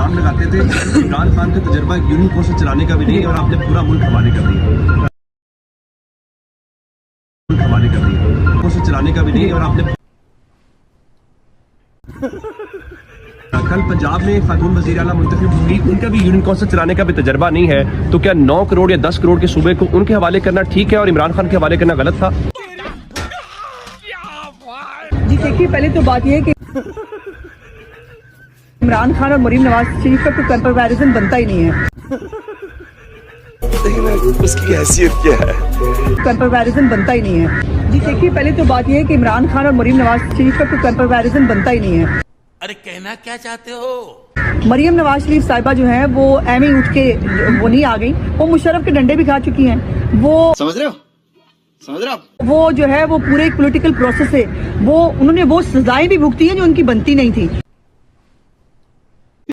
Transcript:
इल्जाम लगाते थे इमरान खान का तजर्बा यूनियन फोर्स चलाने का भी नहीं और आपने पूरा मुल्क हवाले कर दिया, फोर्स चलाने का भी नहीं और आपने कल पंजाब में खातून वज़ीर आला मुंतखब हुई, उनका भी यूनियन कौंसिल चलाने का भी तजर्बा नहीं है, तो क्या 9 करोड़ या 10 करोड़ के सूबे को उनके हवाले करना ठीक है और इमरान खान के हवाले करना गलत था? जी देखिए, पहले तो बात यह है कि इमरान खान और मरीम नवाज शरीफ का कोई कंपैरिजन बनता ही नहीं है। उसकी हैसियत क्या है? कंपैरिजन बनता ही नहीं है। जी देखिए, पहले तो बात यह है कि इमरान खान और मरीम नवाज शरीफ का कोई कंपैरिजन बनता ही नहीं है। अरे कहना क्या चाहते हो? मरीम नवाज शरीफ साहिबा जो है वो एम ही उठ के वो नहीं आ गई, वो मुशर्रफ के डंडे भी खा चुकी हैं। वो समझ रहे हो आप? वो जो है वो पूरे एक पॉलिटिकल प्रोसेस है, वो उन्होंने वो सजाएं भी भुगती हैं जो उनकी बनती नहीं थी।